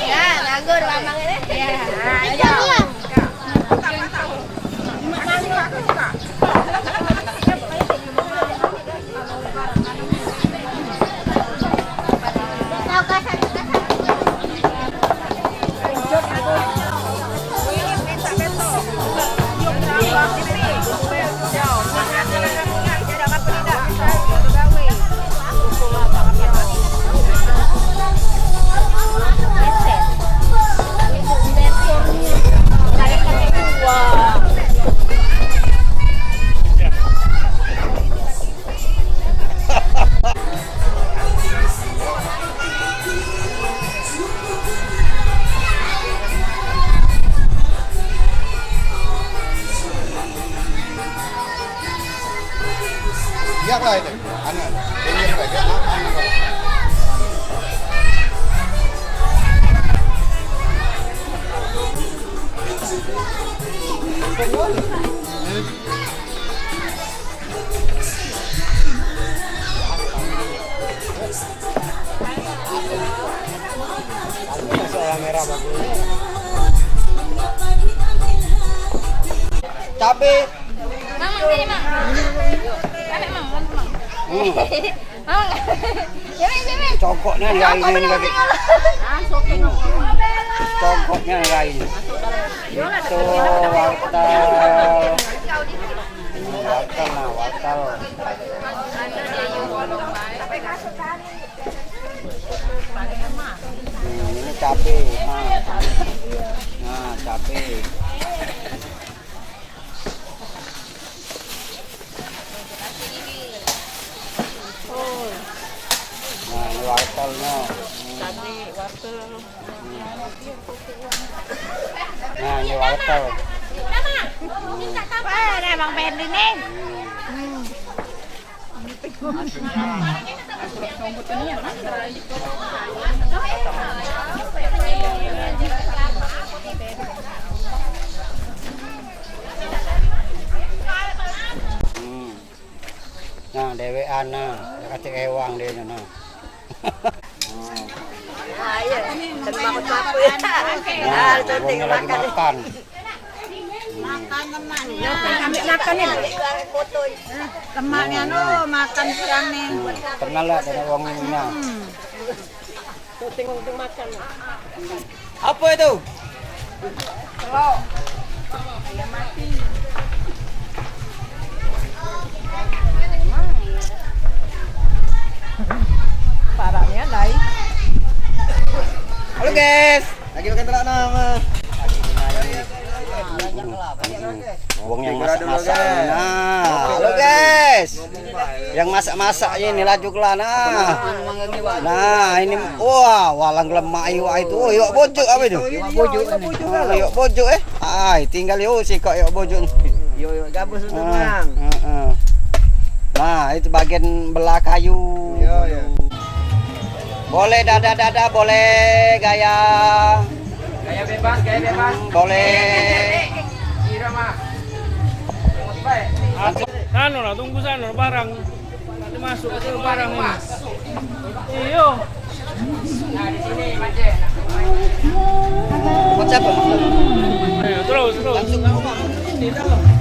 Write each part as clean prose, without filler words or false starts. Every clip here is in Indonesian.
Ya, nganggur lambang ini. Ya, ayo. Yak lah itu, anak. Ini baca merah bagus. Cabe. Mang, sini, Mang. Cabe, Mang. Mang. Sini. Cokoknya enggak ini lagi. Cokoknya enggak ini. Itu wortel. Ini cabe. Nah, cabe. Nah, ini wortelnya. Nah, ini wortel. Ada Bang Ferdi nih. Nah, dewean nah, kasih ewang dia nah. Iya, dan makan ya. Nah, lagi makan. Makan teman. Makan ini. Temannya makan siang nih. Kenal lah dari uangnya. Ting makan. Apa itu? Telur. Ayam mati. Parahnya naik. Halo guys, lagi makan telur nama. Uang yang masak-masak. Nah, halo guys. Yang masak-masak ini lajuklah nah. Nah, ini wah, walang lemak itu. Oh, yuk bojuk apa itu? Yuk bojuk Ai, tinggal yuk sih kok yuk bojuk. Yuk gabus untuk Bang. Nah, itu bagian belah kayu. Boleh dada boleh gaya. Gaya bebas. Boleh. Anu lah, tunggu sana barang. Nanti masuk ke barang ini. Iyo. Nah, di sini Manje. Kocak. Ayo, terus.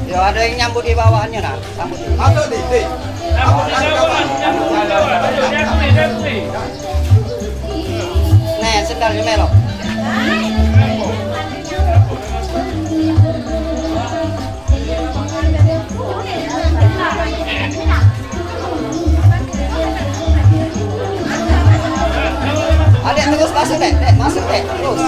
Ya ada yang nyambut di bawahnya nah. Sambut. Masuk di. Nih, sendalnya melok. masuk dek, masuk dek, terus.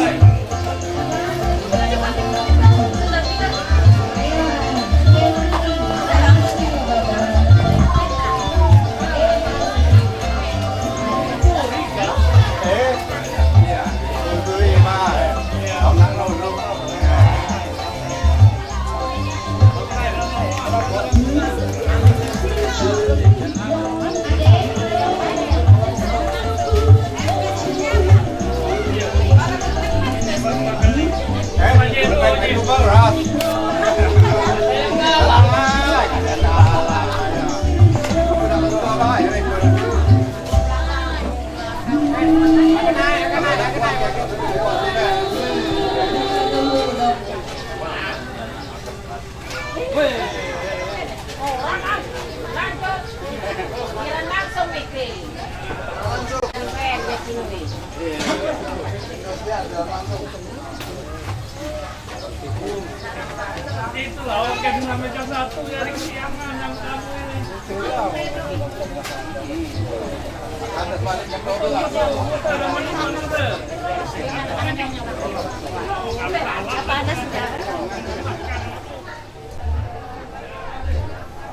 Itulah oke sampai jam 1 dari kesiangan yang kamu ini.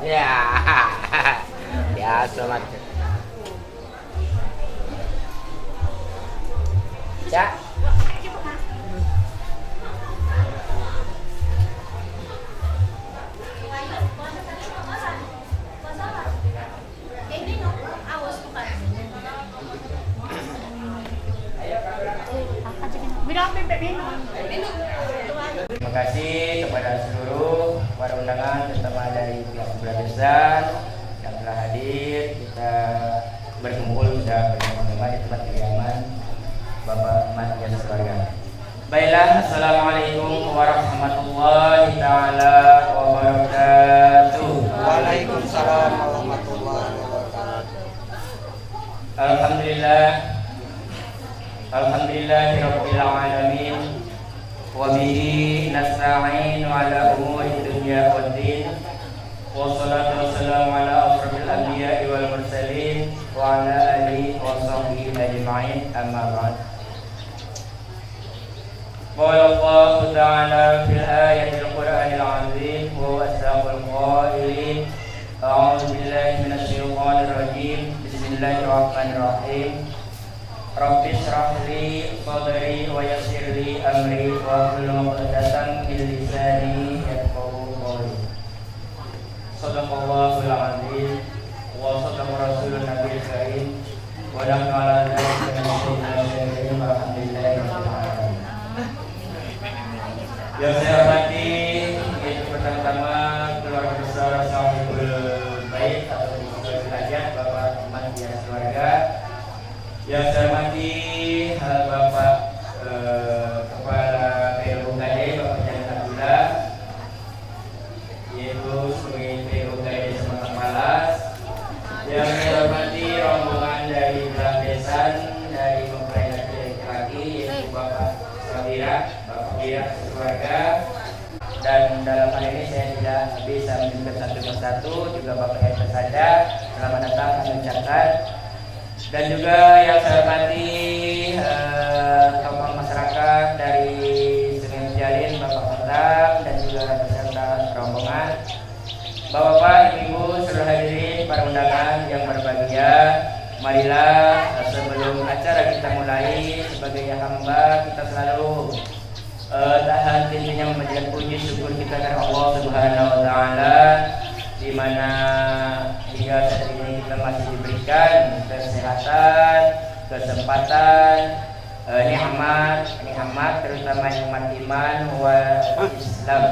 Ya, biasa mat. Ya. Terima kasih kepada seluruh para undangan, terutama dari pihak sebelah besar yang telah hadir. Kita berkumpul sudah bersama-sama di tempat kediaman Bapak Ahmad dan keluarga. Baiklah, assalamualaikum warahmatullahi taala wabarakatuh. Waalaikumsalam warahmatullahi wabarakatuh. Alhamdulillahirabbil alamin. Wa bihi nasta'in ala umuri dunya waddin. Wassalatu wassalamu ala asrofil anbiya'i wal mursalin wa ala alihi wa sahbihi ajma'in, amma ba'd. Qala Allah ta'ala fil ayatil Qur'anil 'azim wa huwa asdaqul qailin. A'udzu billahi minasy syaithanir rajim. Bismillahirrahmanirrahim. Rabbi shrah li sadri wa yassir li amri wa hlul 'uqdatam min lisani yafqahu qawli. Shadaqallahul 'azim wa shadaqa rasulun nabiyil karim wa nahnu 'ala dzalika minasy alhamdulillahirabbil alamin. Yang saya hormati, yaitu pertama-tama keluarga besar Sahibul Bait atau derajat Bapak Ahmad dan keluarga. Yang saya hormati Bapak Kepala PLUKD Bapak Jalan Abdullah, yaitu sebagai PLUKD Semarang Malas. Yang saya hormati rombongan dari Belandesan dari mempelai laki-laki, yaitu Bapak Sabira, Bapak Bira keluarga. Dan dalam hal ini saya tidak bisa menyebut satu persatu, juga Bapak yang bersada, selamat datang kami ucapkan. Dan juga yang saya hormati tokoh masyarakat dari Sungai Jalin, Bapak Khatam, dan juga beserta rombongan, Bapak-bapak, Ibu, seluruh hadirin, para undangan yang berbahagia. Marilah sebelum acara kita mulai, sebagai hamba kita selalu tahan intinya memanjatkan puji syukur kita kepada Allah Subhanahu wa taala, di mana hingga saat ini kita masih diberikan kesehatan, kesempatan, nikmat terutama nikmat iman wa Islam.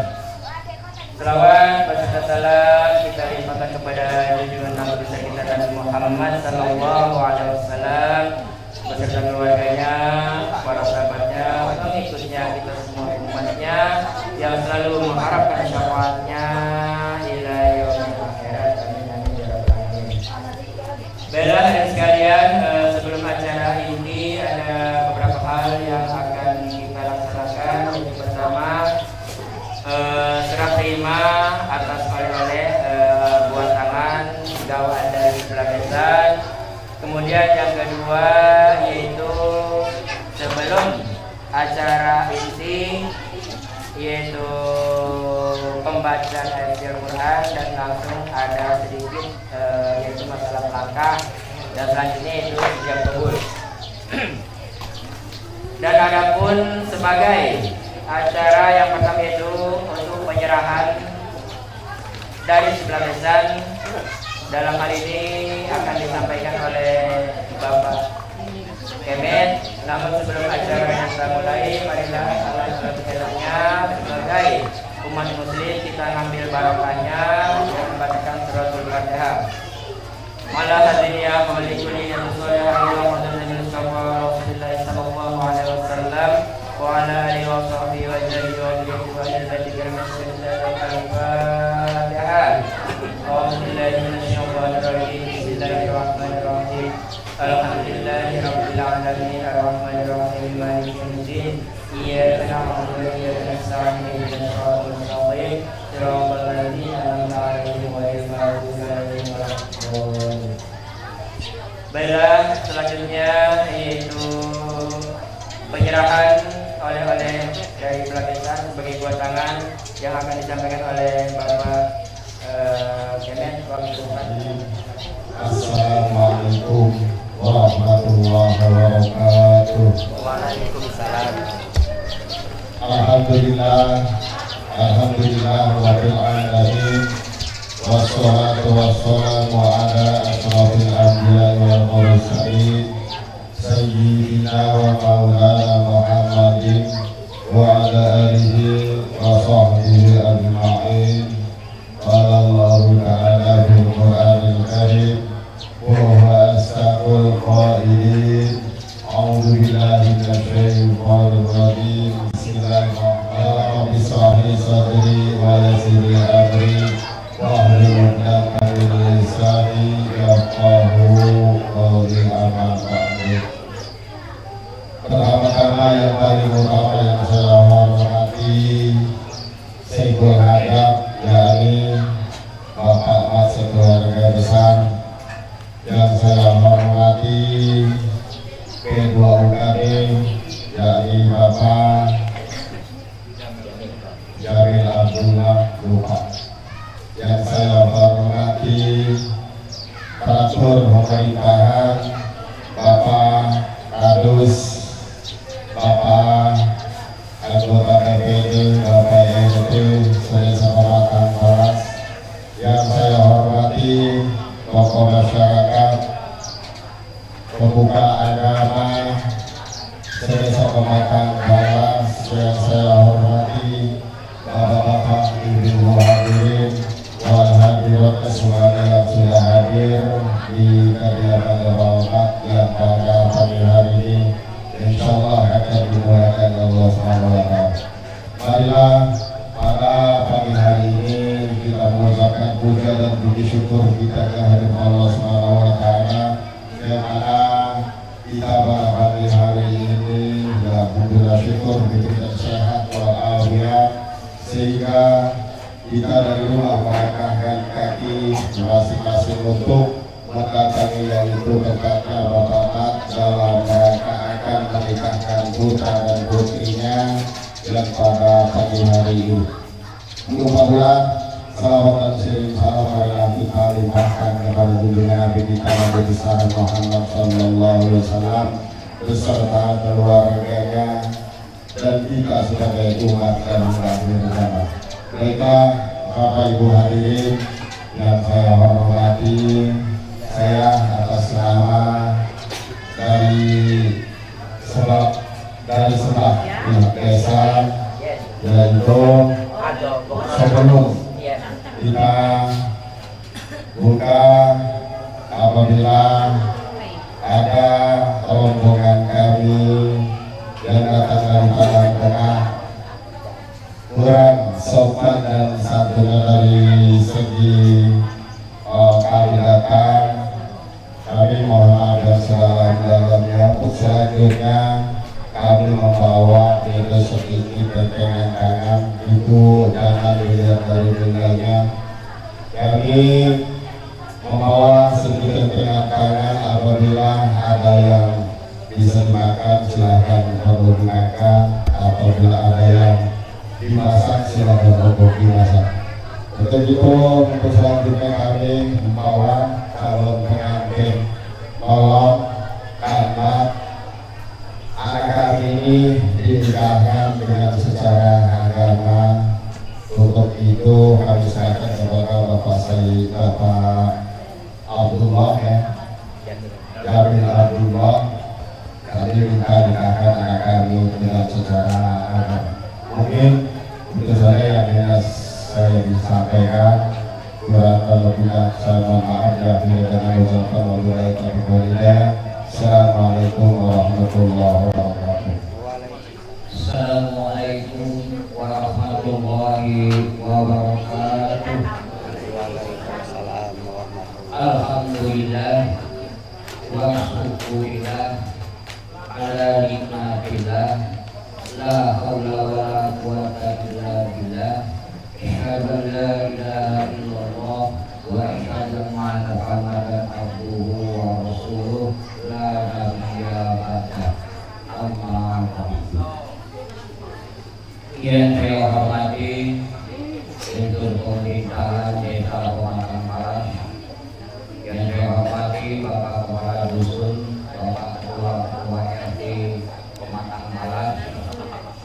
Selawat beserta salam kita limpahkan kepada junjungan Nabi besar kita Nabi Muhammad sallallahu alaihi wasallam beserta keluarganya, para sahabatnya, pengikutnya, kita semua umatnya yang selalu mengharapkan syafaatnya ila yaumil akhirat. Amin amin ya rabbal alamin. Baiklah dan sekalian, sebelum acara ini ada beberapa hal yang akan kita laksanakan. Yang pertama, serah terima atas oleh-oleh buat tangan gawat dari Belandesan. Kemudian yang kedua yaitu acara inti yaitu pembacaan ayat Al-Quran dan langsung ada sedikit yaitu masalah langkah dan selanjutnya itu ijab kabul. Dan adapun sebagai acara yang pertama itu untuk penyerahan dari sebelah besan, dalam hal ini akan disampaikan oleh Bapak Kemet. Namun sebelum acara yang kita mulai, marilah Allah SWT sebagai umat muslim kita ambil barokahnya dan membacakan suratul Fatihah. Ala hadirin qalikuli yang soleh wa qadana mustafa Rasulullah sallallahu alaihi wasallam wa ala alihi wa sahbihi wa jalla wa ala dzikri Al-Fatihah. Alhamdulillahi minasyaitonir rajim. Bismillahirrahmanirrahim. Alhamdulillahirabbil alamin arrahmanir rahim maliki yaumiddin. Iyyaka na'budu wa iyyaka nasta'in ihdinas siratal mustaqim siratal ladzina an'amta 'alaihim ghairil maghdubi 'alaihim waladdallin. Baiklah, selanjutnya yaitu penyerahan oleh-oleh dari Pelabesan sebagai buah tangan yang akan disampaikan oleh Bapak Kemen. Assalamualaikum warahmatullahi wabarakatuh. Waalaikumsalam. Alhamdulillah rabbil alamin. Wassalatu wassalamu ala asrofil anbiya wal mursalin sayyidina wa maulana Muhammadin wa ala alihi wa sahbihi ajma'in. Qala Allahu ta'ala fil Qur'anil Karim wa huwa asdaqul qailin. A'udzu billahi minasyaitonir rajim. Bismillahirrahmanirrahim. Bismillah sadri wa yassir li amri wahlul 'uqdatam min lisani yafqahu qawli. Amma ba'du. Pertama-tama yang paling utama yang saya hormati Sayyidul Hadap, yakni Bapak Mas keluarga besar, yang saya hormati Ketua UKD, yakni Bapak Jamil Abdullah Lupa, yang saya hormati Peraturan Pemerintahan Bapak Kadus, Bapak anggota DPD, Bapak RT, saya hormatan keras, yang saya hormati tokoh masyarakat, pemuka agama, saya hormatan keras, yang saya hormati bapak-bapak, ibu-ibu hadirin, wal hadirat semuanya yang sudah hadir di kediaman Bapak yang pada pagi hari ini insyaallah akan dimuliakan Allah SWT. Marilah pada pagi hari ini kita mengucapkan puja dan puji syukur kita kehadirat Allah SWT, yang mana kita pada pagi hari ini alhamdulillah syukur diberikan sehat walafiat, sehingga kita dari rumah melangkahkan kaki masing-masing untuk mendatangi yaitu tempatnya Bapak Mat dalam rangka akan menikahkan putra dan putrinya yang pada pagi hari ini. Alhamdulillah, salawat dan salam marilah kita limpahkan kepada junjungan Nabi kita Nabi besar Muhammad sallallahu alaihi wasallam beserta keluarganya dan kita sebagai umat dan muslim bersama. Mereka Bapak Ibu hadirin yang saya hormati, saya atas nama dari sebelah pihak desa, yaitu sebelum kita buka, apabila ada rombongan kami yang datang dari Padang Tengah kurang sopan dan santunnya dari segi kami datang, kami mohon maaf dan sedalam-dalamnya. Untuk selanjutnya kami membawa itu sedikit pegangan tangan, itu jangan dilihat dari bendanya. Kami membawa sedikit pegangan tangan apabila ada yang bisa dimakan silahkan menggunakan, apabila ada yang dimasak silahkan untuk dimasak. Untuk itu untuk selanjutnya kami membawa calon pengantin tolong karena anak kami ini dinikahkan dengan secara agama. Untuk itu kami serahkan kepada Bapak Abdullah ya, Jamil Abdullah. Kami minta nikahkan anak kami dengan secara agama. Mungkin itu saja yang ingin saya disampaikan. Kurang lebihnya saya mohon maaf ya, dengan ucapan wabillahi taufiq walhidayah. Assalamualaikum warahmatullahi wabarakatuh. Assalamualaikum warahmatullahi wabarakatuh. Waalaikumsalam warahmatullahi Alhamdulillah wa syukurillah ala nikmatillah, la haula wa la quwwata illa billah. Asyhadu an la ilaha illallah wa asyhadu anna Muhammadan abduhu wa rasuluh la nabiyya ba'dah. Amma ba'du. Yang saya hormati Direktur Pemerintahan Desa Pematang Malas, yang saya hormati Bapak Kepala Dusun, Bapak Ketua RT Pematang Malas,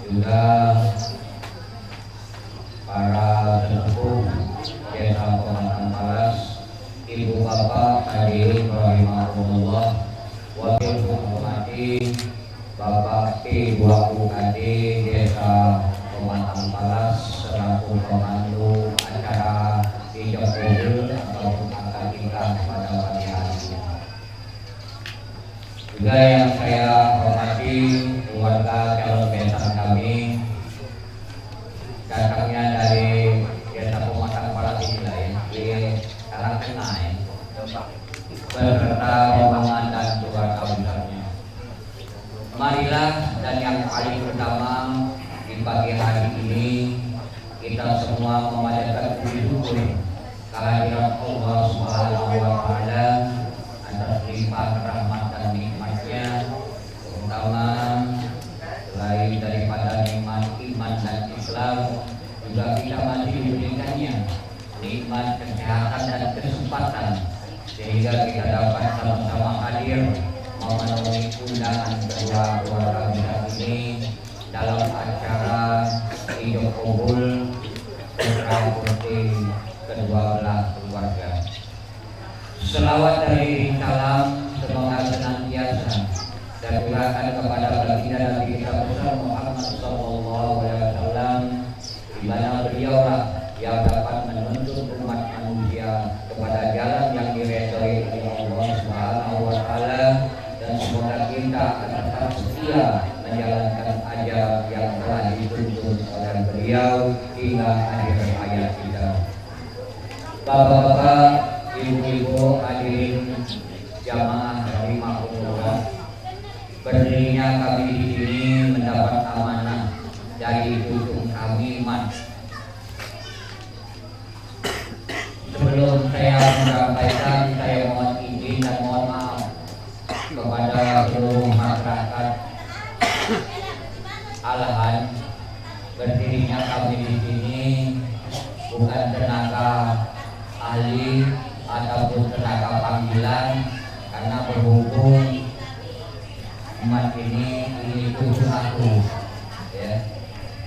juga para sesepuh Desa Pematang Malas, Ibu Bapak hadirin rahimahumullah, wakil menghormati Bapak Ibu UKD Desa Pematang Malas selaku pemandu acara Ijab Kabul ataupun akad nikah pada pagi hari ini. Juga yang saya hormati keluarga calon besan kami, datangnya dari Desa Pematang Malas ini di Karangkenai, beserta rombongan dan keluarga besarnya. Marilah dan yang paling utama di pagi hari ini kita semua memanjatkan puji syukur kehadirat Allah Subhanahu wa taala atas limpahan rahmat dan nikmatnya, terutama selain daripada nikmat iman dan Islam, juga kita masih diberikannya nikmat kesehatan dan kesempatan sehingga kita dapat sama-sama hadir memenuhi undangan kedua keluarga besar ini dalam acara Ijab Kabul putra putri kedua belah keluarga. Selawat dari salam semoga senantiasa tercurahkan kepada baginda Nabi kita besar Muhammad sallallahu alaihi wasallam, di mana beliaulah yang dapat menuntun umat manusia kepada jalan yang diridhoi oleh Allah Subhanahu wa taala, dan semoga kita akan tetap setia menjalankan ajaran yang telah dituntun oleh beliau hingga akhir hayat kita. Bapak-bapak, ibu-ibu, hadirin jamaah rahimahumullah, berdirinya kami di sini mendapat amanah dari dukun kami Mas. Sebelum saya menyampaikan, saya mohon izin dan mohon maaf kepada seluruh masyarakat Alahan. Berdirinya kami di sini bukan tenaga ahli ataupun tenaga panggilan, karena berhubung umat ini tujuh aku, ya,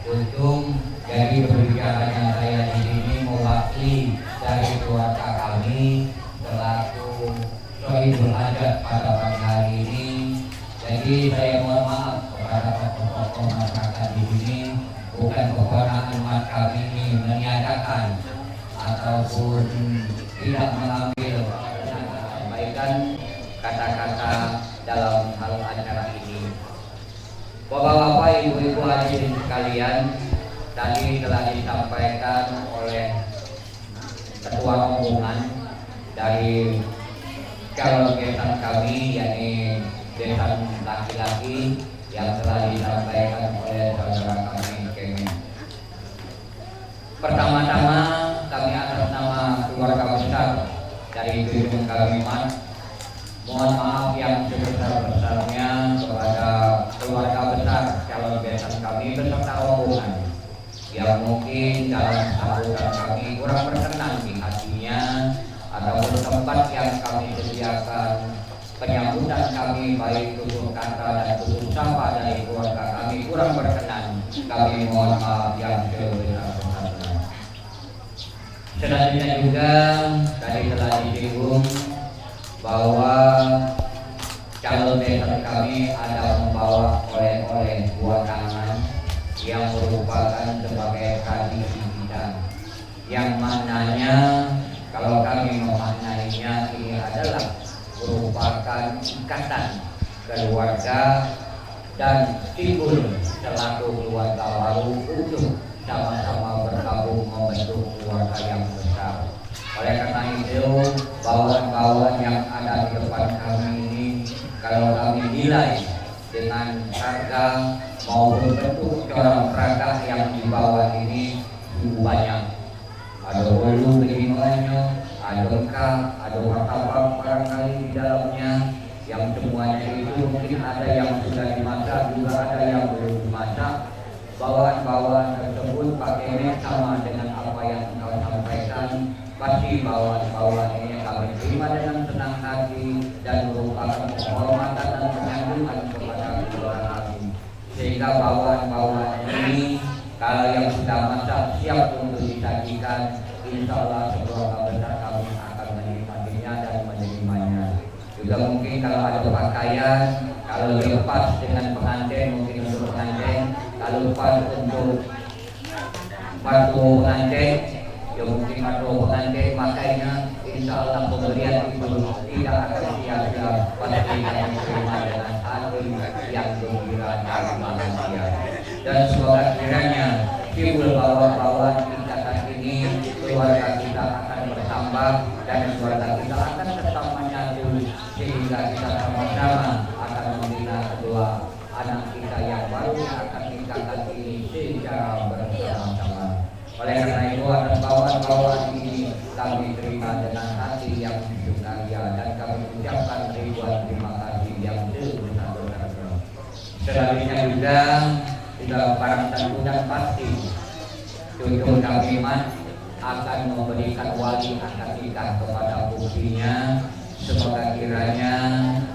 untung jadi berbicaranya saya di sini mewakili dari keluarga kami selaku Sohibul Hajat pada pagi hari ini. Jadi saya mohon maaf kepada tokoh-tokoh masyarakat di sini, bukan kewenangan umat kami ini meniadakan ataupun tidak mengambil sampaikan kata-kata dalam hal acara ini. Bapak-bapak, ibu-ibu hadirin sekalian, tadi telah disampaikan oleh ketua rombongan dari calon besan kami, yakni besan laki-laki, yang telah disampaikan oleh saudara kami Kemen. Pertama-tama kami atas nama keluarga besar dari Gedung Kalimat Mohon maaf yang sebesar-besarnya kepada keluarga besar calon besan kami beserta rombongan yang mungkin dalam sambutan kami kurang berkenan di hatinya, ataupun tempat yang kami sediakan penyambutan kami baik tutur kata dan tutur sapa dari keluarga kami kurang berkenan, kami mohon maaf yang sebesar-besarnya. Selanjutnya juga tadi telah disinggung bahwa calon besan kami ada membawa oleh-oleh buah tangan yang merupakan sebagai tradisi kita, yang mananya kalau kami memaknainya ini adalah merupakan ikatan keluarga dan timbul selaku keluarga baru untuk sama-sama bergabung membentuk keluarga yang besar. Oleh karena itu, bawaan-bawaan yang ada di depan kami ini, kalau kami nilai dengan harga maupun bentuk corak perangkat yang di bawah ini cukup banyak. Ada bolu beginiannya, ada lengkap, ada martabak barangkali di dalamnya, yang semuanya itu mungkin ada yang sudah dimasak, juga ada yang belum dimasak. Bawaan-bawaan tersebut pakainya sama dengan apa yang engkau sampaikan. Pasti bawaan-bawaan ini kami terima dengan senang hati dan merupakan penghormatan dan penyanjungan kepada keluarga kami. Sehingga bawaan-bawaan ini kalau yang sudah masak siap untuk disajikan, insya Allah keluarga besar kami akan menikmatinya dan menerimanya. Juga mungkin kalau ada pakaian, kalau lepas dengan pengantin mungkin untuk pengantin, kalau pas untuk batu pengantin, ya mungkin batu pengantin makanya insya Allah pemberian itu tidak akan sia-sia, pasti akan diterima dengan hati yang gembira dan bahagia. Dan semoga kiranya timbul bawaan-bawaan ikatan ini, keluarga kita akan bertambah dan keluarga kita akan tetap menyatu, sehingga kita sama-sama akan membina kedua anak kita yang baru akan nikahkan ini secara bersama-sama. Oleh karena itu, atas bawaan-bawaan ini kami terima dengan hati yang bersukaria dan kami ucapkan ribuan terima kasih yang sebesar-besarnya. Selanjutnya juga sudah barang tentu dan pasti cucu kami akan memberikan wali akad nikah kepada putrinya. Semoga kiranya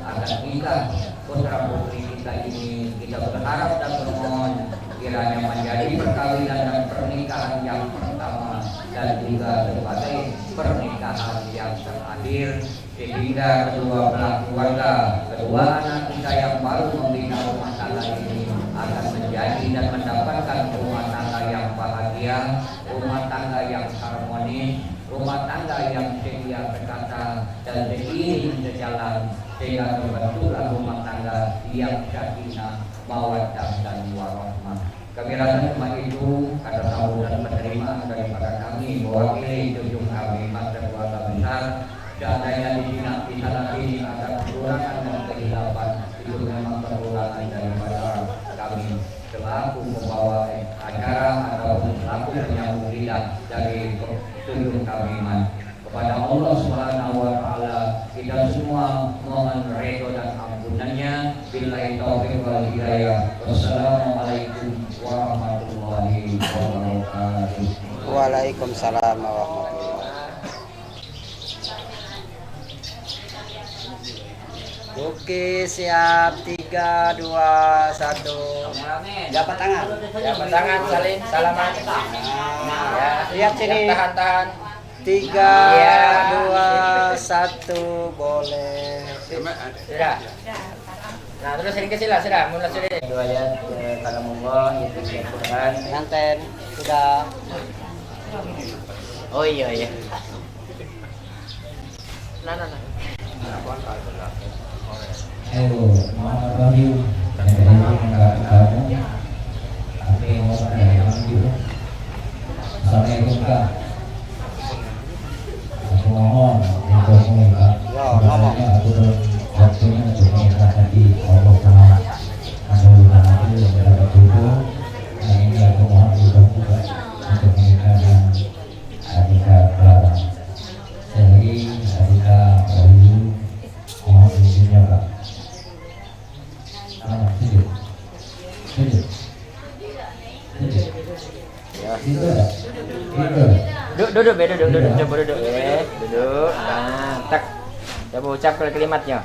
akad nikah putra putri kita ini, kita berharap dan bermohon kiranya menjadi perkawinan dan pernikahan yang pertama dan juga sebagai pernikahan yang terakhir, sehingga kedua belah keluarga, kedua anak kita yang baru membina rumah tangga ini akan menjadi dan mendapatkan rumah tangga yang bahagia, rumah tangga yang harmonis, rumah tangga yang setia berkata dan seiring sejalan, sehingga terbentuklah rumah tangga yang sakinah, mawaddah dan warahmah. Kami rasa cuma itu kata sambutan penerimaan daripada kami mewakili cucu kami masa keluarga besar. Seandainya di sana ini ada kekurangan dan kehilapan, itu memang kekurangan daripada kami selaku pembawa acara ataupun selaku penyambung lidah dari cucu kami. Kepada Allah Subhanahu wa Ta'ala kita semua mohon ridho dan ampunannya. Billahi taufiq wal hidayah. Wassalamualaikum warahmatullahi wabarakatuh. Waalaikumsalam warahmatullahi wabarakatuh. Oke, siap. 3, 2, 1. Jabat tangan. Jabat tangan, saling salaman. Ya, lihat sini. Tahan-tahan. 3, 2, 1, boleh. Sudah. Nah, terus sering kesilah, sudah. Mulai sudah. Dua ayat kalamullah itu Al-Qur'an. Nganten sudah. Oh iya. Nah. Ayo, Muhammad Wahyu, Assalamualaikum Kak. Aku mohon untuk mengingat waktunya untuk mengingat tadi Allah Taala mudah-mudahan nanti yang dapat jodoh. Nah ini aku mohon juga untuk mengingat Adika Clara. Sekali Adika Wahyu mohon Duduk, coba duduk, duduk. Nah, tak. Coba ucap kalimatnya.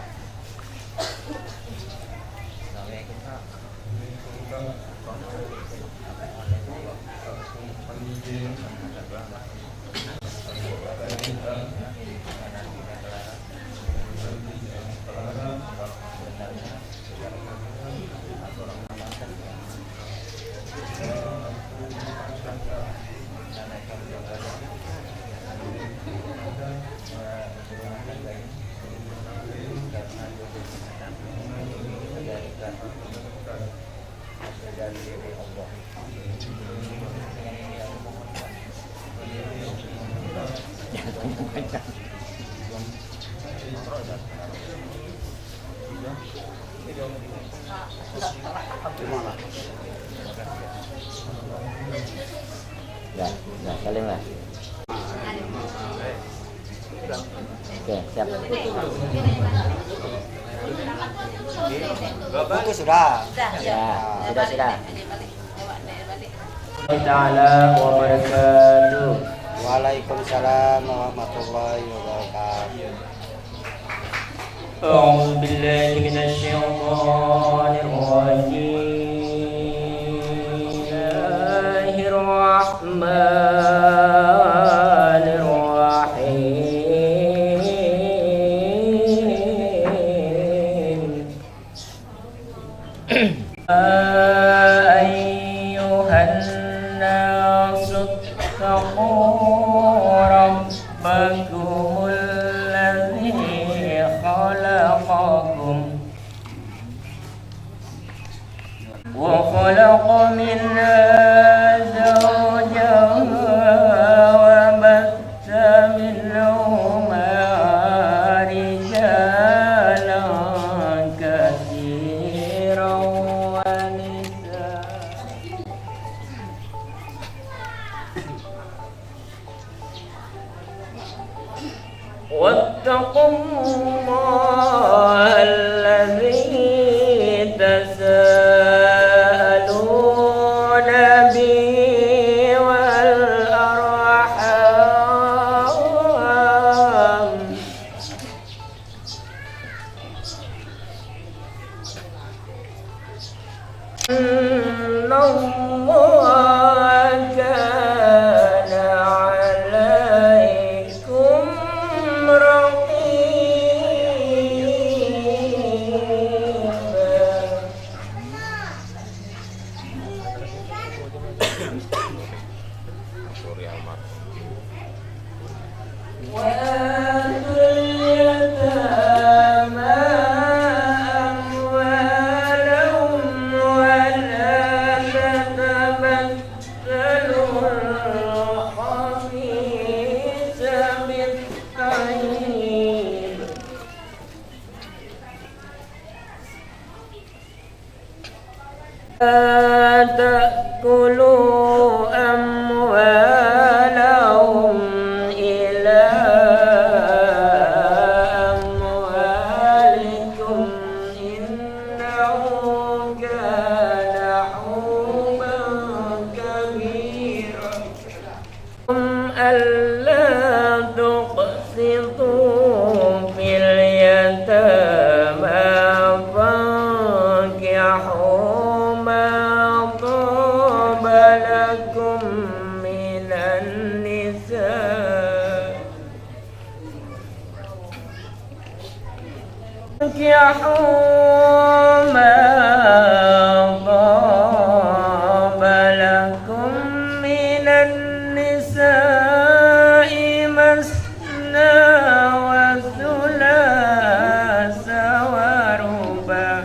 Ya, salim lah. Oke, siap. Itu sudah. Ya, sudah. Ta'ala wa barakatuh. Waalaikumsalam warahmatullahi wabarakatuh. أعوذ بالله من الشيطان الرجيم. الله الرحمن الرحيم. أيها الناس اتقوا ربكم خلقكم وخلق منها زوجها وبث منهما رجالا كثيرا ونساء واتقوا الله الذي تساءلون به والأرحام إن الله كان عليكم وآتوا اليتامى أموالهم ولا تتبدلوا الخبيث بالطيب لا تأكلوا أموالهم إلى أموالكم إنه كان حوبا كبيرا ألا تقسطوا في اليتامى فانكحوا ما طاب لكم من النساء فانكحوا ما طاب لكم من النساء مثنى وثلاث ورباع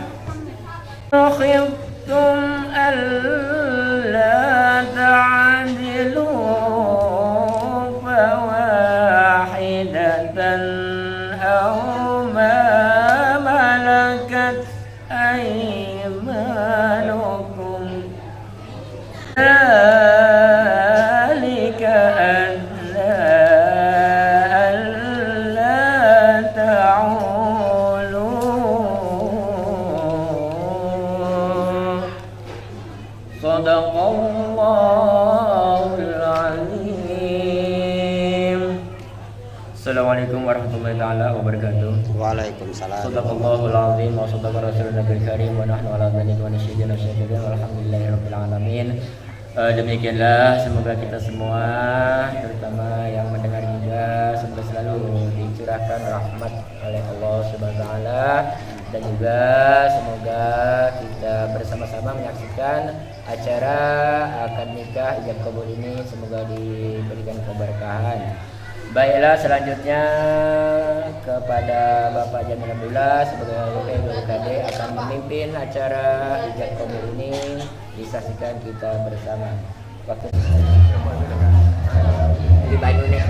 خفتم ألا تعدلوا فواحدة أو ما ملكت أيمانكم ذلك أدنى ألا تعولوا صدق الله العظيم. warahmatullahi taala wabarakatuh. Waalaikumsalam. Shadaqallahul azim wa shadaqa rasulun nabiyil karim wa nahnu ala dzalika wa nasyhadu an walhamdulillahirabbil alamin. Demikianlah semoga kita semua terutama yang mendengar juga semoga selalu dicurahkan rahmat oleh Allah Subhanahu wa taala dan juga semoga kita bersama-sama menyaksikan acara akad nikah ijab kabul ini semoga diberikan keberkahan. Baiklah, selanjutnya kepada Bapak Jamil Abdullah sebagai WKD akan memimpin acara ijab kabul ini, disaksikan kita bersama. Waktu di Bandung nih.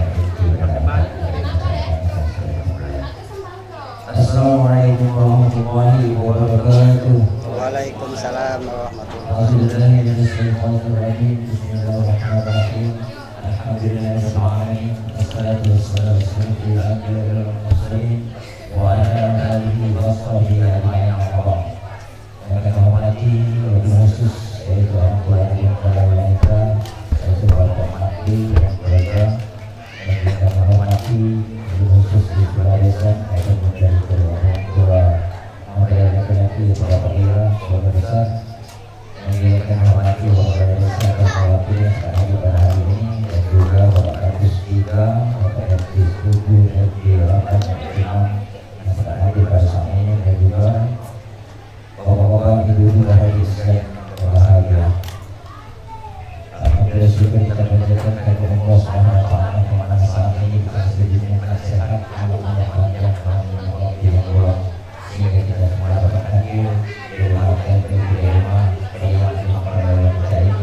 Assalamualaikum warahmatullahi wabarakatuh. Waalaikumsalam warahmatullahi wabarakatuh. Bismillahirrahmanirrahim. Alhamdulillahirrahmanirrahim. Wassalatu wassalamu ala asyrofil mursalin wa ala alihi wa sahbihi ajma'in. Yang kami hormati lebih khusus yaitu orang tua yang telah menikah, yaitu Bapak Mati yang berada, dan juga kami hormati lebih khusus di Kepala Desa atau dari orang tua mempelai laki-laki Bapak Ira, Bapak Desa, dan juga kami hormati Bapak Desa atau mewakili yang hadir pada hari ini, dan juga Bapak Kadus 3, Bapak RT 7, RT 8, RT 6 yang sudah hadir pada saat ini, dan juga bapak-bapak, ibu-ibu dan hadirin sekalian berbahagia. Alhamdulillah syukur kita panjatkan kepada Allah Subhanahu wa taala kemana saat ini kita sudah diberikan sehat, umurnya panjang, yang luas, sehingga kita semua dapat hadir di rumah kita ini.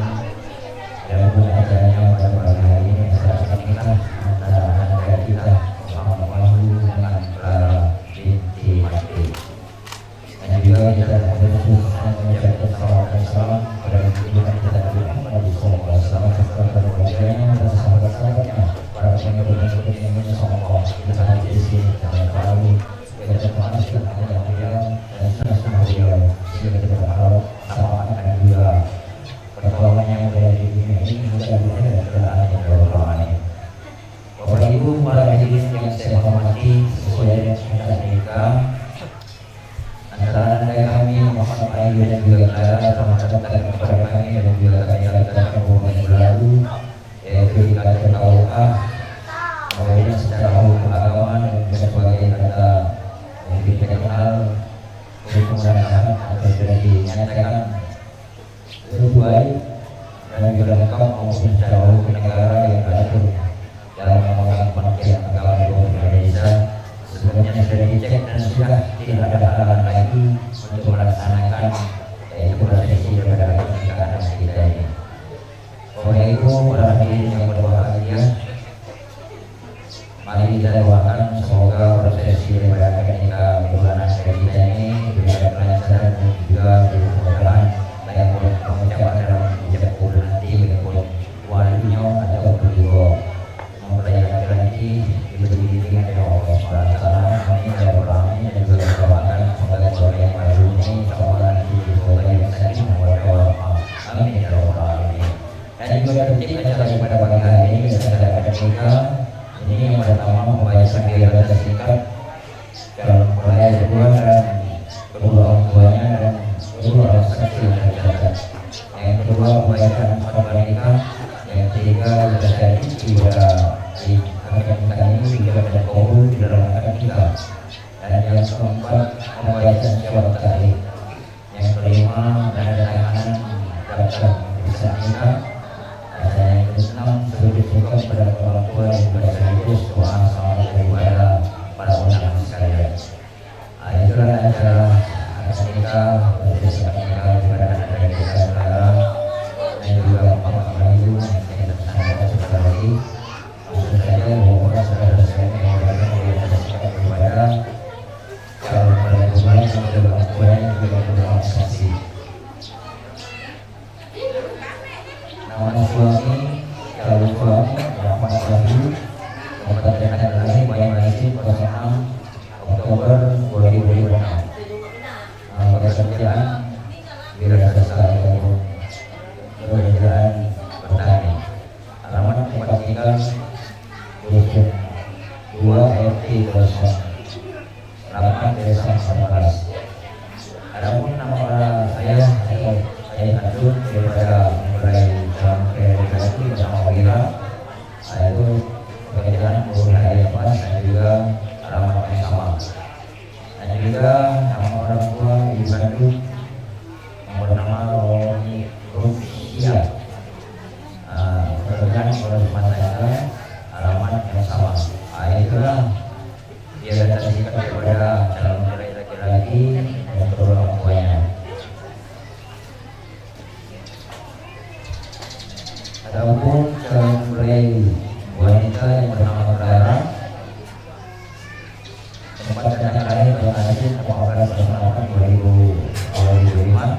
Dalam acaranya pada pagi hari ini acara akad nikah antara anak kita Muhammad Wahyu dengan binti Mati. Dan juga kita mengucapkan salam kepada junjungan kita Nabi Muhammad sallallahu alaihi wasallam serta kepada keluarganya dan sahabat-sahabatnya, para pengikut-pengikutnya sallallahu. Kita hadir di sini karena selalu kita memastikan ada beliau dan sunnah beliau, sehingga kita berharap syafaat dan juga pertolongan yang berada di dunia ini mudah-mudahan dan keadaan yang berlawanan. Bapak Ibu, para hadirin yang saya hormati, sesuai dengan akad nikah antara kami Muhammad Ayu dan juga Clara telah mendaftarkan kepada kami dan juga kami lakukan beberapa lalu, yaitu dikatakan KUA, kemudian secara hukum agama dan juga sebagai kata yang dikenal hukum dan atau sudah dinyatakan sesuai dan juga lengkap maupun secara hukum negara yang diatur dalam memegang pengertian agama di Indonesia. Sebelumnya sudah dicek dan sudah tidak ada halangan lagi untuk melaksanakan yaitu prosesi daripada pernikahan kita ini. Oleh itu, para hadirin yang berbahagia, mari kita doakan semoga prosesi daripada pernikahan bulanan kita ini diberikan kelancaran dan juga keberkahan baik untuk pengucapan dalam ijab kabul nanti maupun walinya ataupun juga mempelai laki-laki diberi bimbingan dari Allah Subhanahu wa taala. Amin ya rabbal alamin. Dan juga doakan semoga keluarga yang baru ini semoga nanti keluarga yang sakinah mawaddah warahmah. Amin ya rabbal alamin. Dan juga tertib acara pada pagi hari ini acara akad nikah ini yang pertama membacakan biodata singkat dalam mempelai kedua dan kedua orang tuanya dan kedua orang saksi yang tercatat. Yang kedua membacakan akad nikah. Yang ketiga sudah jadi juga di akad nikah ini juga ada kabul di dalam akad nikah. Dan yang keempat membacakan syahadat tahlil. Yang kelima ada tanganan daftar bisa nikah. Dan yang keenam sudah dibuka kepada orang tua yang sudah sekaligus doa sama kepada para undangan sekalian. Itulah acara akad nikah, prosesi akad nikah kepada anak kita sekarang dan juga Bapak Ibu yang bersama sebentar lagi. Langsung saja bapak saudara sekalian yang berada di atas kepada calon mempelai yang sudah berkumpul juga beberapa saksi. Nama suami calon suami Muhammad Wahyu, nomor tanda lahir Bayan Maizin 06 Oktober 2006. Nama pekerjaan wirausaha pekerjaan petani. Alamat tempat tinggal Dusun 2 RT 12 alamat Desa Samaras. Adapun nama orang ayah atau ayah kandung daripada mulai sampai laki bersama Wira, yaitu pekerjaan berulang ayah Mas dan juga alamat yang sama. Dan juga nama orang tua ibu kandung bernama Romi Rusia. Pekerjaan oleh rumah tangga alamat yang sama. Itulah dia datang kepada calon mempelai laki-laki dan kedua orang tuanya. Adapun calon mempelai wanita yang bernama Clara, tempat datang lahir dan hasil kemarin perkenalkan 2005.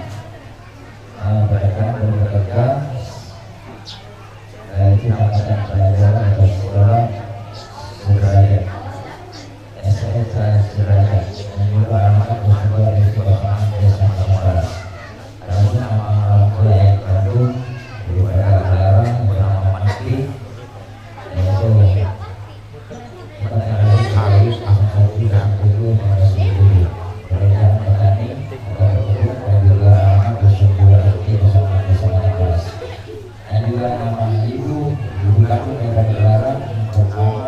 Mereka baru bekerja, itu namanya pelajaran atau sekolah sederajat, SMK sederajat, dan juga alamat bersumber dari Kelurahan Desa Samaras. Adapun nama orang tua yang kandung daripada Clara bernama Manti, yaitu Harus Ahmadi dan Tugu Masih Budi, pekerjaan petani dan juga alamat bersumber dari bersama Desa Samaras. Dan juga nama ibu kandung daripada Clara bernama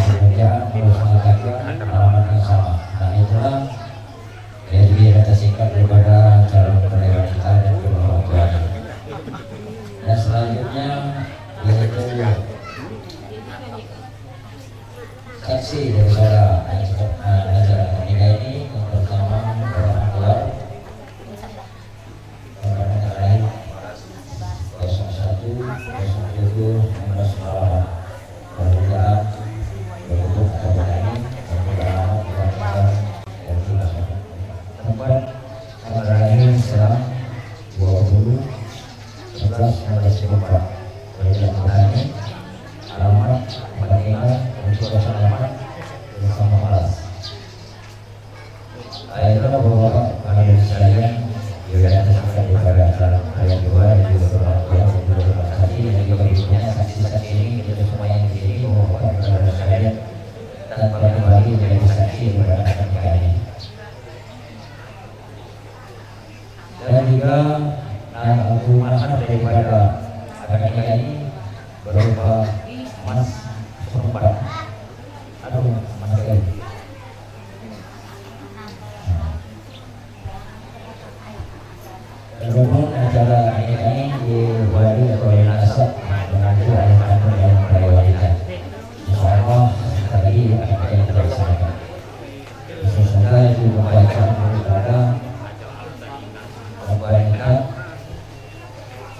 pekerjaan bersama kakak alamat yang sama. Nah itulah jadi data singkat daripada calon mempelai wanita dan kedua orang tuanya. Dan selanjutnya yaitu saksi daripada acara pernikahan ini. Yang pertama orang tua lain 01 07 19 Malang pekerjaan berbentuk petani dan alamat pertanian dan juga tempat tanggal lahir Selang 20 11 1954 pekerjaan petani alamat petani untuk alamat bersama Malas. Itulah bahwa kami sekalian juga tersampaikan daripada acara kalian dua dan juga orang tua dan juga saksi dan juga ibunya saksi-saksi ini kita semua yang di sini mohon kepada sekalian dan para kembali menjadi saksi daripada acara pernikahan ini. Dan juga aku mahar daripada acara pernikahan ini berupa Mas Sumpat. Aduh, Mas Gai. Adapun acara ini dibuat atau dinasab dengan ayah kandung dan mempelai wanita. Insyaallah tadi apa yang kita laksanakan. Semoga itu membacakan daripada wanita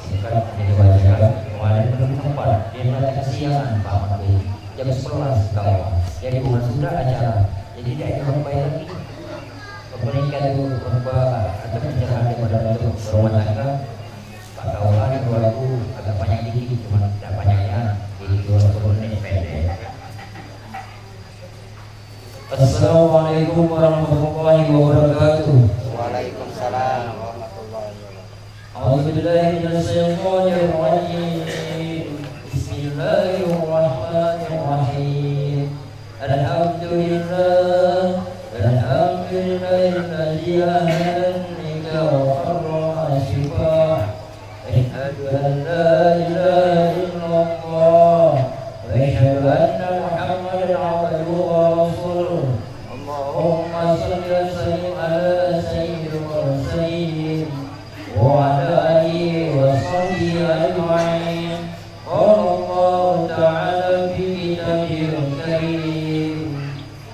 singkat menjadi wajar. Kemarin belum sempat dia melakukan kesiangan Pak Mati jam 11 kawan. Jadi bukan sudah acara. Jadi dia akan bayar lagi. Pernikahan itu berubah atau menjalankan daripada untuk rumah tangga. Pak kawan aku agak banyak dikit, cuma tidak banyaknya di 20 menit pendek. Assalamualaikum warahmatullahi wabarakatuh. Waalaikumsalam warahmatullahi wabarakatuh. A'udzubillahi minasyaitonir rajim. Bismillahirrahmanirrahim. Alhamdulillah. Alhamdulillahilladzi ahadana wa harrama syifaa. Asyhadu an la ilaha illallah wa asyhadu anna Muhammadan abduhu wa rasuluh. Allahumma shalli wa sallim ala sayyidil mursalin wa ala alihi wa sahbihi ajma'in. Qala Allah ta'ala fi kitabihil karim.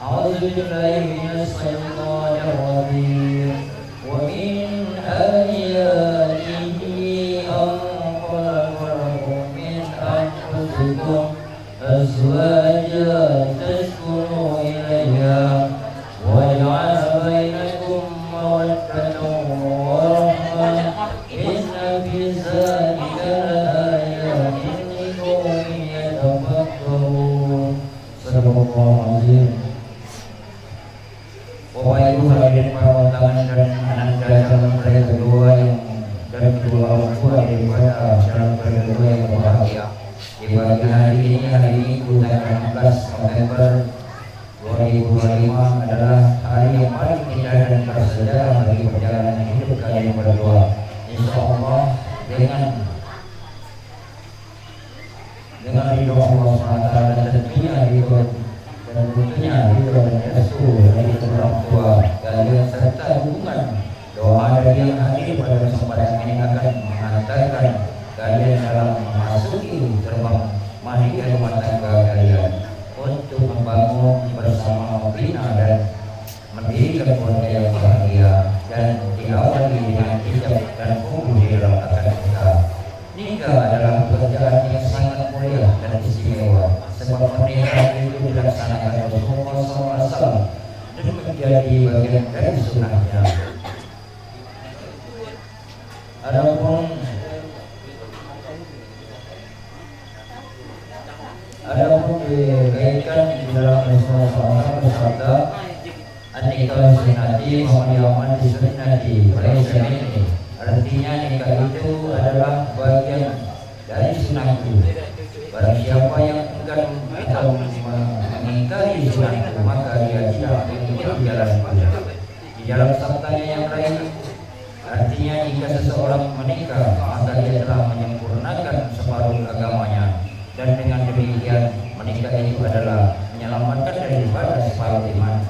A'udzu billahi minasy syaithanir rajim. Wa min ayatihi an khalaqakum min anfusikum azwajan taskunu ilayha wa ja'ala bainakum mawaddatan wa rahmah. Inna fi dzalika laayatin liqaumin yatafakkarun. Sadaqallahu azim. Bapak Ibu hadirin kawan-kawan dan anak calon mempelai kedua dan kedua orang tua daripada calon mempelai kedua yang berbahagia. Di pagi hari ini Minggu tanggal 16 November 2025 adalah hari yang paling indah dan bersejarah bagi perjalanan hidup kalian berdua. Insya Allah dengan ridho Allah SWT dan tentunya ridho dan restu dari kedua orang tua kalian serta dukungan doa dari yang hadir pada kesempatan ini akan mengantarkan kalian dalam memasuki terbang menikah rumah tangga kalian untuk membangun bersama, membina dan mendirikan keluarga yang bahagia dan diawali dengan hijab dan kumpul di dalam akad nikah. Nikah adalah pekerjaan yang sangat mulia dan istimewa sebab pernikahan itu dilaksanakan Rasulullah SAW dan menjadi bagian dari sunnahnya. Adapun dikaitkan di dalam Rasulullah SAW bersabda, "An-nikah sunnati wa man sunnati wa laysa minni." Artinya nikah itu adalah bagian dari sunnahku. Barang siapa yang enggan atau mengingkari sunnahku, maka dia tidak mengikuti jalanku. Di dalam sabdanya yang lain, artinya jika seseorang menikah, maka dia telah menyempurnakan separuh agamanya. Dan dengan demikian menikah itu adalah menyelamatkan daripada separuh iman.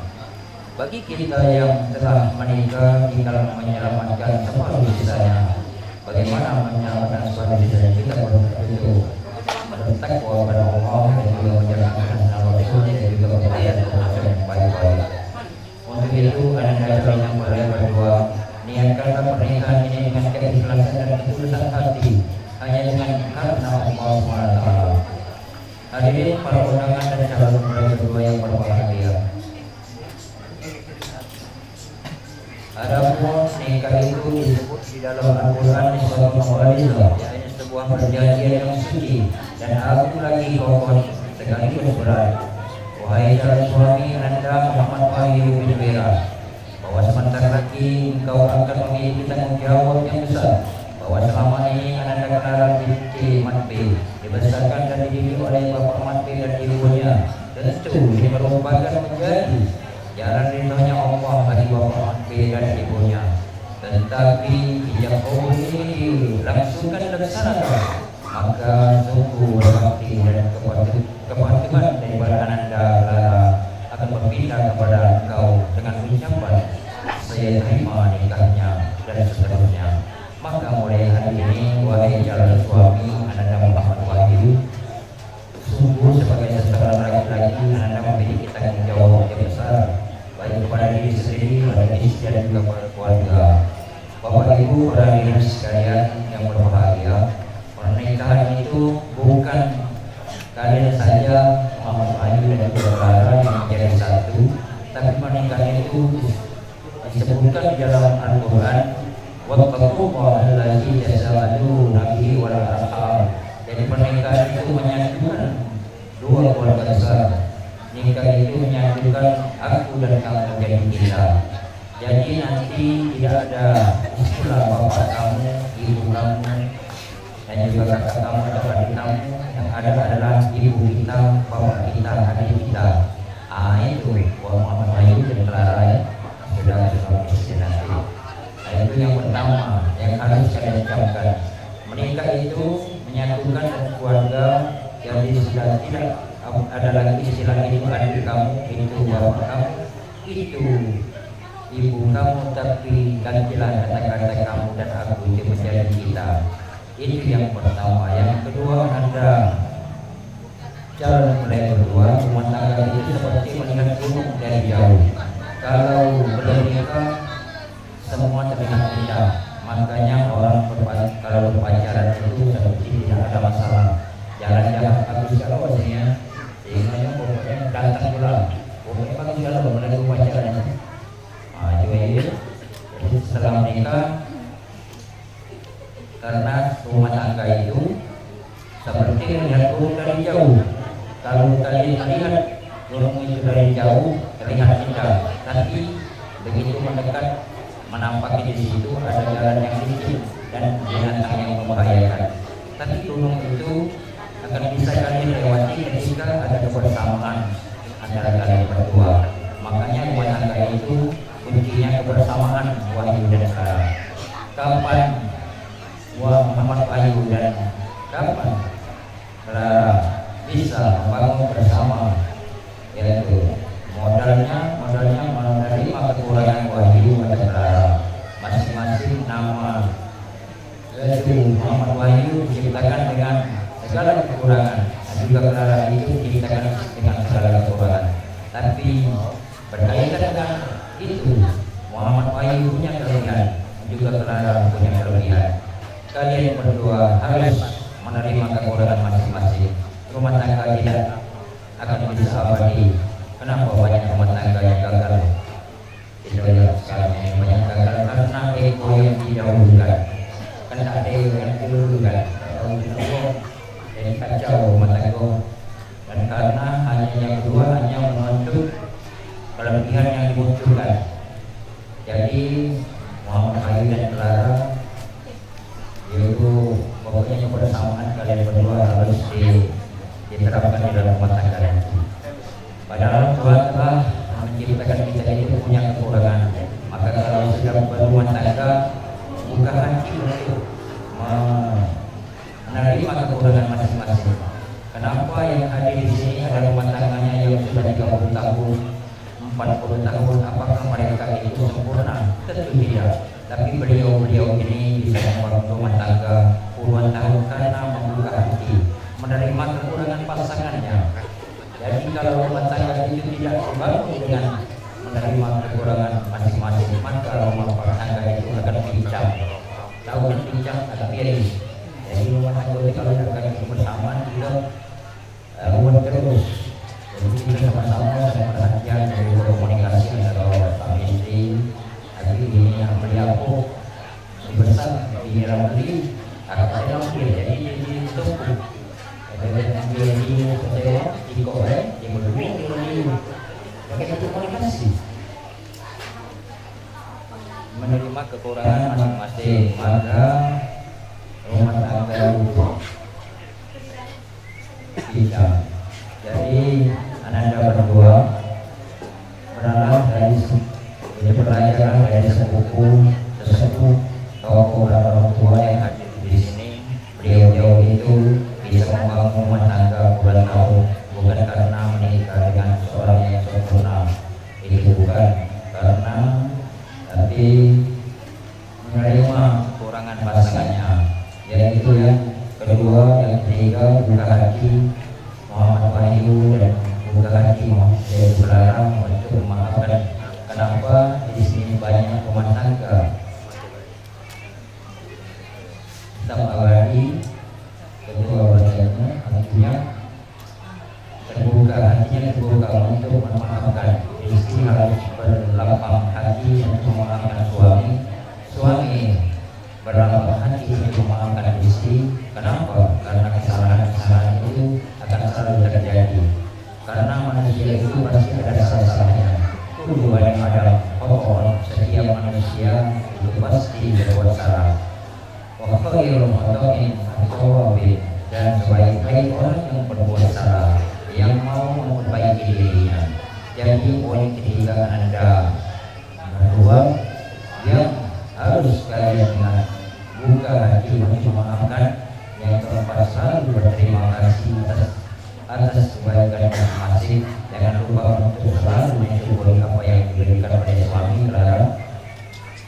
Bagi kita yang telah menikah, kita menyelamatkan separuh sisanya. Bagaimana menyelamatkan separuh sisanya? Kita perlu bertakwa kepada Allah dan juga menjalankan Rasul dan juga perbuatan yang baik-baik. Untuk itu, anda yang boleh berdua niatkanlah pernikahan ini dengan keikhlasan dan ketulusan hati, hanya dengan karena Allah SWT. Hadirin para undangan dan calon mempelai berdua yang berbahagia. Adapun nikah itu disebut di dalam Al-Quran sebagai mawadah, yaitu sebuah perjanjian yang suci dan aku lagi kokoh sekaligus berat. Wahai calon suami anda Muhammad Wahyu bin Wira, bahwa sebentar lagi engkau akan memiliki tanggung jawab yang besar, bahwa selama ini anda Clara binti Matbi dibesarkan dan dididik oleh Bapak Matbi dan ibunya. Tentu ini merupakan menjadi jalan ridhonya Allah bagi Bapak Matbi dan ibunya. Tetapi jika kau ini langsungkan dilaksanakan, maka sungguh berbakti dan kepatuhan daripada anda Clara akan berpindah kepada engkau dengan ucapan saya terima nikahnya dan seterusnya. Maka mulai hari ini wahai calon suami anda Muhammad Wahyu, sungguh sebagai seorang laki-laki anda memiliki tanggung jawab yang besar baik kepada diri sendiri, kepada istri dan juga kepada keluarga. Bapak Ibu para hadirin sekalian yang berbahagia, pernikahan itu bukan kalian saja Muhammad Wahyu dan juga Clara yang menjadi satu, tapi pernikahan itu disebutkan di dalam Al-Quran, wattaqullaha allazi tasaaluna bihi wal arham. Jadi pernikahan itu menyatukan dua keluarga besar. Nikah itu menyatukan aku dan kamu menjadi kita. Jadi nanti tidak ada istilah bapak kamu, ibu kamu, dan juga kakak kamu atau adik kamu. Yang ada adalah ibu kita, bapak kita, adik kita. Itu Muhammad Wahyu dan Clara ya, sudah suami istri nanti. Itu yang pertama yang harus saya ucapkan. Menikah itu menyatukan keluarga yang sudah tidak ada lagi istilah itu adik kamu, itu bapak kamu, itu ibu kamu, tapi gantilah kata-kata kamu dan aku itu menjadi kita. Itu yang pertama. Yang kedua, anda calon mempelai berdua, rumah tangga itu seperti melihat gunung dari jauh. Kalau belum nikah semua terlihat indah, makanya orang kalau berpacaran itu seperti tidak ada masalah. Jalan-jalan bagus kalau maksudnya, sehingga pokoknya datang pulang, pokoknya bagus kalau mulai berpacaran. Jadi setelah menikah, karena rumah tangga itu seperti melihat gunung dari jauh. Kalau kalian melihat gunung itu dari jauh terlihat indah, tapi begitu mendekat menampaki di situ ada jalan yang licin dan binatang yang membahayakan. Tapi gunung itu akan akan bisa kalian lewati ketika ada kebersamaan antara kalian berdua. Makanya rumah tangga itu kuncinya kebersamaan Wahyu dan Clara. Kapan Muhammad Wahyu dan kapan Clara bisa membangun bersama, yaitu modalnya menerima kekurangan Wahyu dan Clara. Masing-masing nama, yaitu Muhammad Wahyu diciptakan dengan segala kekurangan dan juga Clara itu diciptakan dengan segala kekurangan. Tapi berkaitan dengan itu, Muhammad Wahyu punya kelebihan dan juga Clara punya kelebihan. Kalian berdua harus menerima kekurangan masing-masing. Rumah tangga tidak akan bisa abadi. Kenapa banyak rumah tangga yang gagal? Tidak sekarang ini banyak gagal karena ego yang didahulukan, karena ada ego yang didahulukan, dan kacau rumah tangga. Dan karena hanya yang kedua hanya menuntut kelebihan yang dibutuhkan. Jadi Muhammad Wahyu dan Clara yaitu pokoknya kebersamaan kalian berdua harus diterapkan di dalam rumah tangga nanti. Padahal Tuhan telah menciptakan kita itu punya kekurangan. Maka kalau sudah berumah tangga, buka hati untuk menerima kekurangan masing-masing. Kenapa yang hadir di sini adalah rumah tangganya yang sudah 30 tahun, 40 tahun? Apakah mereka itu sempurna? Tentu tidak. Tapi beliau-beliau ini bisa membangun rumah tangga puluhan tahun karena membuka hati, menerima kekurangan pasangannya. Jadi kalau rumah tangga itu tidak dibangun dengan menerima kekurangan masing-masing, maka rumah tangga itu akan pincang. Tahu kan pincang agak miring. Jadi rumah tangga itu kalau akan kebersamaan juga ruwet terus. Jadi kita sama-sama perhatian dari komunikasi antara suami istri. Tapi ini yang beli aku besar, ini rambut agak rambut jadi itu. Menerima kekurangan masing-masing, maka rumah tangga itu bisa. Jadi Ananda berdua berangkat dari pelajaran dari sepupu tokoh dan orang tua yang hadir di sini. Beliau itu bisa membangun rumah tangga bulan tahun bukan karena menikah dengan seorang yang sempurna, itu bukan karena, tapi menerima kekurangan pasangannya. Yaitu yang kedua, yang ketiga, buka hati Muhammad Wahyu dan buka hati Muhammad Clara untuk memaafkan. Kenapa di sini banyak rumah tangga abadi? Kedua bacanya artinya terbuka untuk memaafkan. Istri harus berlapang hati untuk memaafkan suami berlapang hati untuk memaafkan istri. Kenapa? Karena kesalahan itu akan selalu terjadi. Karena manusia itu pasti ada salah-salahnya. Kullu bani Adam khata', setiap manusia itu pasti berbuat salah. Wa khairul khata'in at-tawwabin, dan sebaik-baik orang yang berbuat salah yang mau memperbaiki dirinya. Jadi poin ketiga Anda berdua yang harus kalian ingat, buka hati untuk memaafkan. Yang keempat, selalu berterima kasih atas kebaikan masing-masing. Jangan lupa untuk selalu mensyukuri apa yang diberikan pada suami Clara,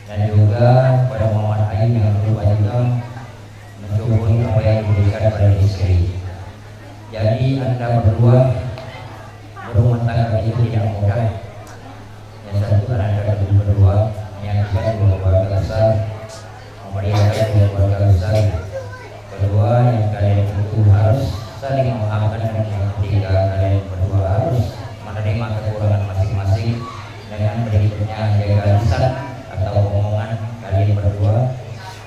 dan juga pada Muhammad Wahyu jangan lupa juga mensyukuri apa yang diberikan pada istri. Jadi Anda berdua berumah tangga itu tidak mudah. Yang satu Anda berdua, yang kedua keluarga besar, memelihara keluarga besar. Kedua, yang kalian itu harus saling memaafkan, dan yang ketiga kalian berdua harus menerima kekurangan masing-masing. Dengan berikutnya jaga lisan atau omongan kalian berdua.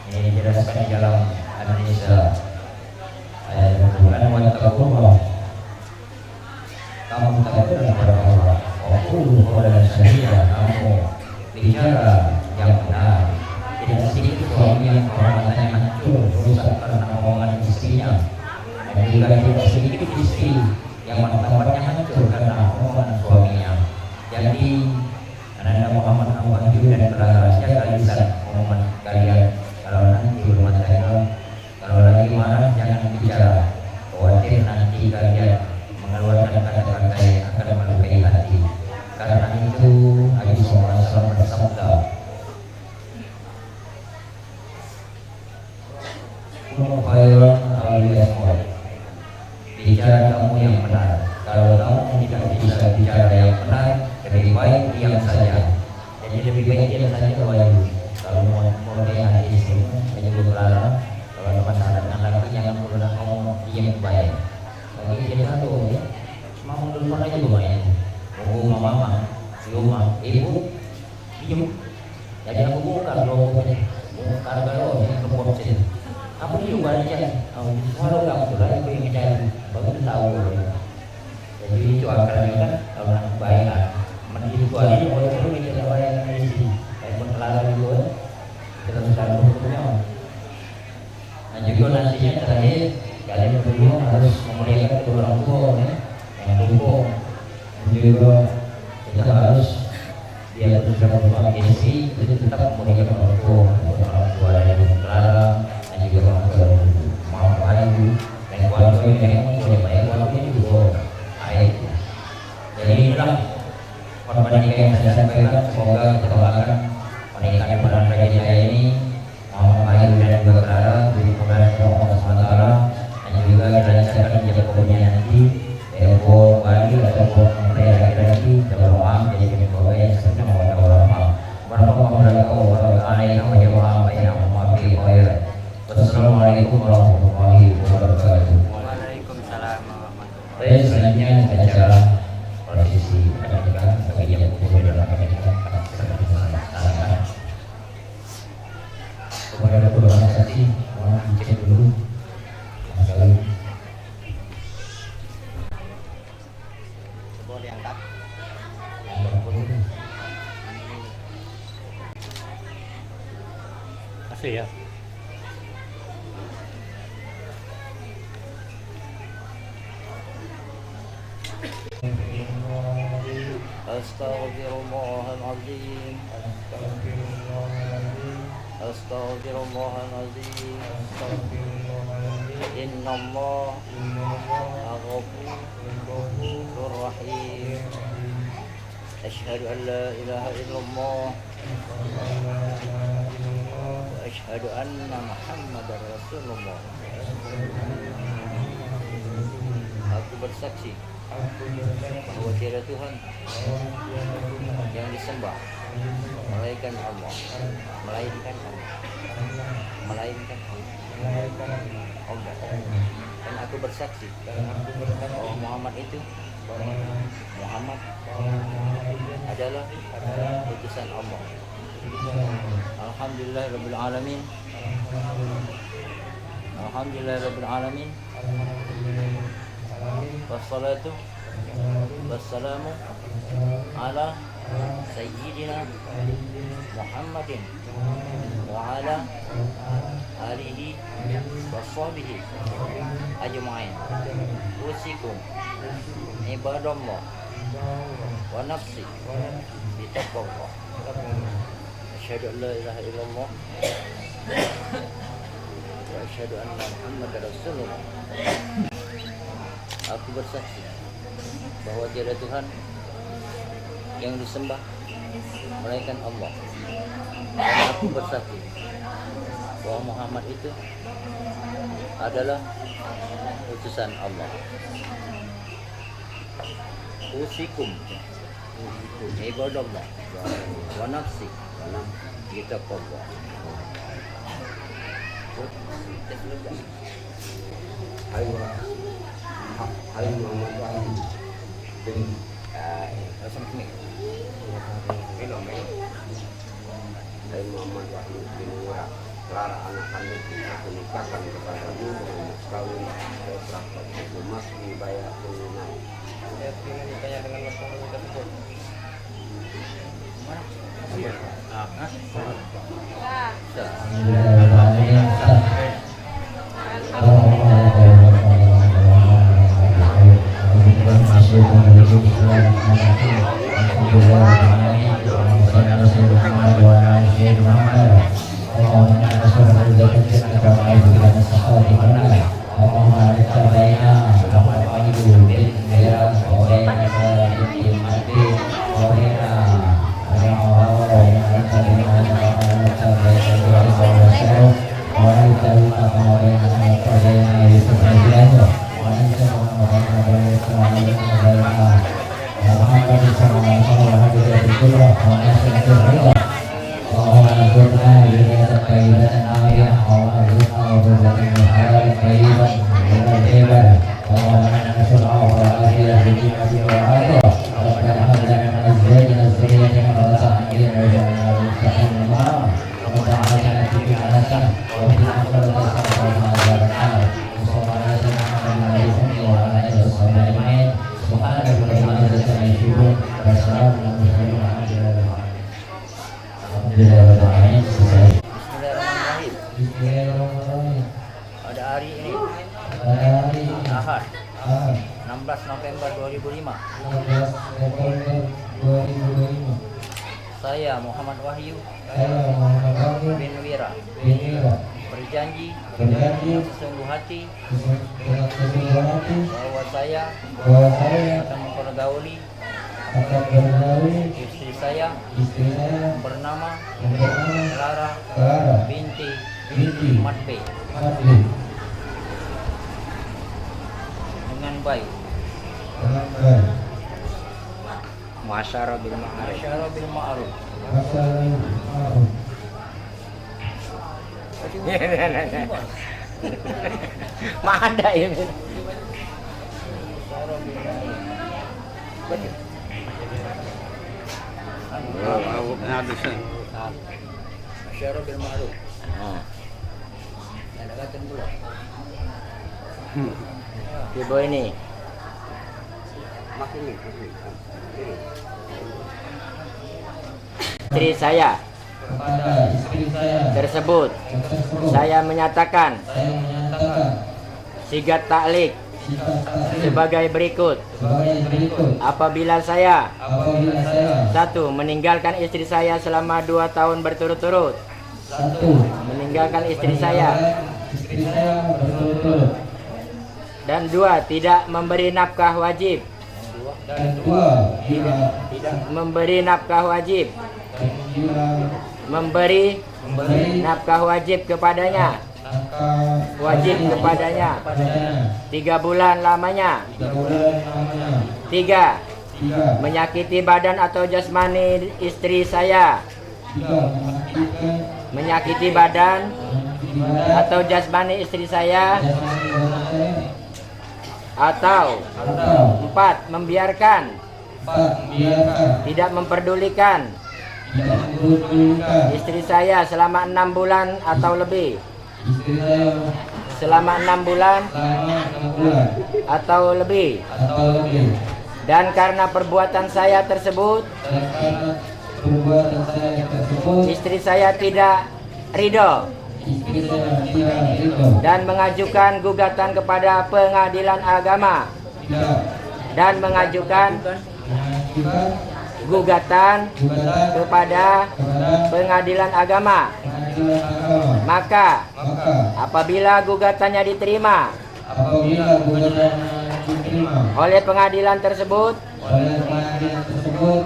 Ini dijelaskan di dalam An-Nisa ayat 9, wattaqullah. Kamu takut kepada Allah. Qulu qawlan sadida, kamu bicara yang benar. Tidak sedikit suami yang kehormatannya hancur rusak karena omongan istrinya. Dan Dan juga tidak sedikit istri yang martabatnya hancur karena omongan suaminya. Jadi anak Muhammad Abu dan rahasia lisan omongan kalian. Kalau nanti rumah tangga, kalau lagi marah jangan bicara. Khawatir nanti kalian mengeluarkan kata-kata yang akan melukai hati. Karena itu Nabi SAW bersabda, khairan al-yasmud, bicara kamu yang benar. Kalau kamu tidak bisa bicara yang benar, lebih baik diam saja. Jadi lebih baik diam saja wahyu. Kalau mau melihat hadis ini menyebut larang, kalau pasangan anak jangan pernah ngomong diam baik. Kalau dia satu ya, mau telepon aja lumayan. Oh mama, si oma, ibu, diam. Jadi aku buka logonya, buka kalau ini keposin. Apa juga aja, kalau kamu sudah itu yang mencari, baru tahu. Jadi itu akalnya kan, kalau nak bayar, mendiri gua ini boleh perlu kita bayar ini, kayak pun kelar juga, kita sudah berpunya. Dan juga nantinya terakhir, kalian berdua harus memuliakan kedua orang tua, yang tumbuh. Dan juga kita harus dia berusaha berbuat istri, itu tetap memuliakan orang tua dari Clara. Juga orang tua mau ayu dan keluarga yang boleh bayar keluarga juga air. Jadi inilah korban yang saya sampaikan. Semoga kita doakan pernikahan bulan Rajab saya ini mau ayu dan juga Clara dari bulan Allah SWT, dan juga dilancarkan jaga kemudian nanti Ebo Bali ataupun mereka lagi berdoa jadi pemimpin yang sedang membaca ulama. Warahmatullahi wabarakatuh. Assalamualaikum warahmatullahi wabarakatuh. Waalaikumsalam warahmatullahi wabarakatuh. Baik, selanjutnya acara prosesi pernikahan bagi yang berumur dalam pernikahan akan segera dilaksanakan. Kepada kedua orang saksi, mohon dicek dulu masalah. Boleh diangkat. Asli ya. Astaghfirullahaladzim. Astaghfirullahaladzim. Innallah Ghafurur Rahim. Asyhadu an la ilaha illallah wa asyhadu anna Muhammadar Rasulullah. Aku bersaksi bahwa tiada Tuhan yang disembah melainkan Allah, dan aku bersaksi bahwa Muhammad itu adalah utusan Allah. Alhamdulillahirabbil alamin. Alhamdulillahirabbil alamin. Wassalatu wassalamu ala sayyidina Muhammadin wa ala alihi wa sahbihi ajma'in. Usikum ibadallah wa nafsi bitaqwallah. Asyhadu an la ilaha illallah wa asyhadu anna Muhammadar Rasulullah. Aku bersaksi bahwa tiada Tuhan yang disembah melainkan Allah, dan aku bersaksi bahwa Muhammad itu adalah utusan Allah. Usikum ibadallah wa nafsi bitaqwallah. Hai Muhammad Wahyu bin Hai Muhammad Wahyu bin Murah, Clara anak kami aku nikahkan kepadamu dengan mas kawin seberapa emas dibayar tunai. Saya ingin ditanya dengan mas kawin tersebut. Mana? Pada hari ini Ahad 16 November 2005 saya Muhammad Wahyu bin Wira berjanji sesungguh hati bahwa saya akan mempergauli istri saya bernama Clara binti Matbe dengan baik. Masyara bil ma'ruf. Ada ini. Masyara bil ma'ruf. Ada kata pula. Ibu ini. Istri saya tersebut saya menyatakan sigat taklik sebagai berikut. Apabila saya 1. meninggalkan istri saya selama 2 tahun berturut-turut. Meninggalkan istri saya. Dan 2. tidak memberi nafkah wajib. Memberi nafkah wajib. Memberi nafkah wajib kepadanya. Wajib kepadanya 3 bulan lamanya. 3. menyakiti badan atau jasmani istri saya. Menyakiti badan atau jasmani istri saya. Atau 4. membiarkan, tidak memperdulikan istri saya selama 6 bulan atau lebih. Selama 6 bulan atau lebih. Dan karena perbuatan saya tersebut istri saya tidak ridho dan mengajukan gugatan kepada pengadilan agama. Dan mengajukan gugatan kepada pengadilan agama. Maka apabila gugatannya diterima oleh pengadilan tersebut,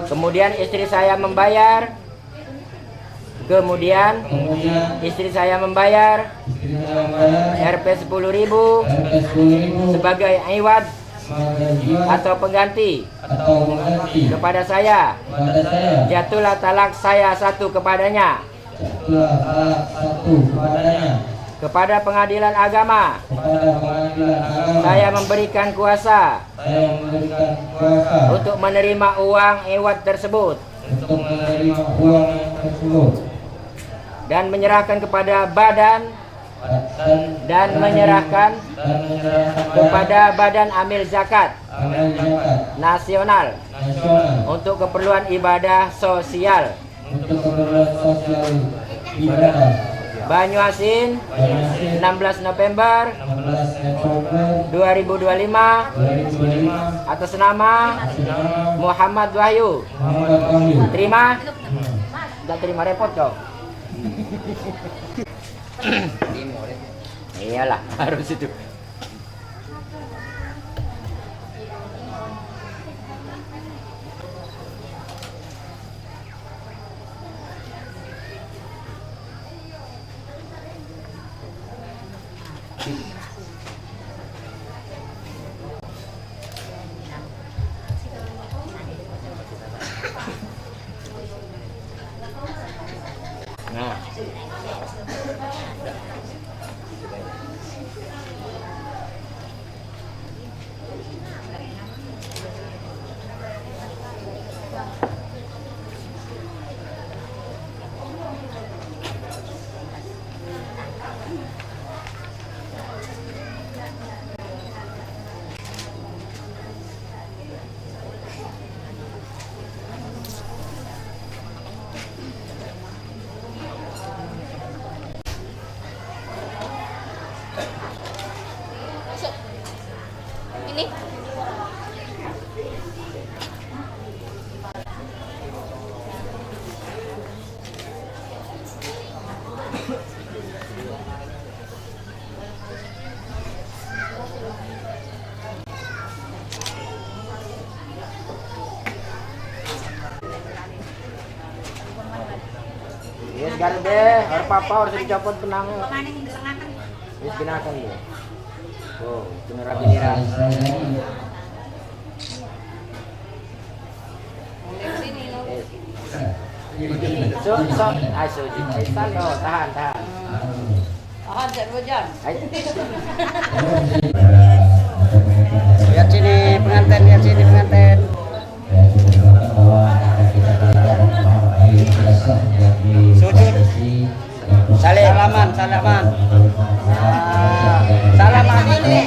kemudian istri saya membayar Rp 10.000 sebagai iwad atau pengganti kepada saya. Jatuhlah talak saya 1 kepadanya. Kepada pengadilan agama saya memberikan kuasa untuk menerima uang iwad tersebut dan menyerahkan kepada badan Badan Amil Zakat Nasional untuk keperluan ibadah sosial. Banyuasin, 16 November 2025 atas nama Muhammad Wahyu. Terima? Enggak terima repot kau. Iyalah, harus itu. Nah. Ini. Yes, ganun deh. Harus apa harus dicopot benangnya. Yes, binakan deh. Oh, bener rapi nira. Tahan. Lihat sini pengantin. Sujud. Salaman. Salaman ini.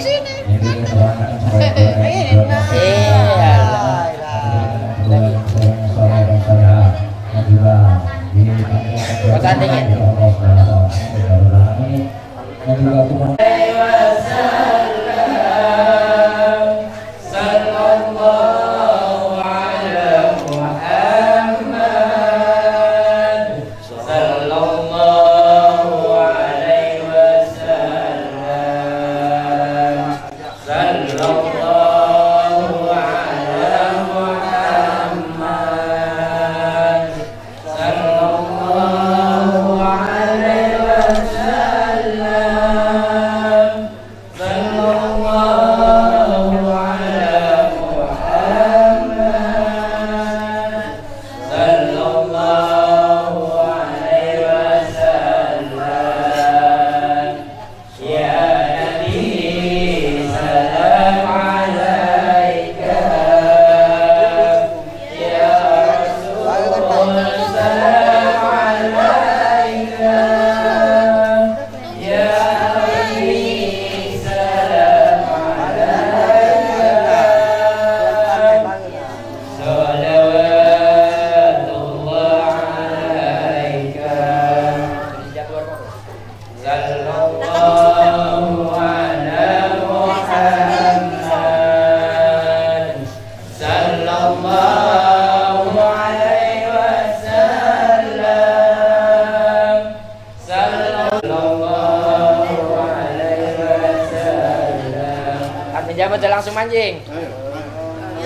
Jabat langsung mancing.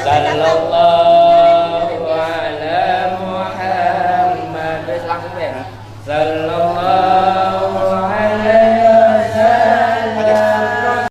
Sallallahu ala Muhammad. Terus langsung deh. Sallallahu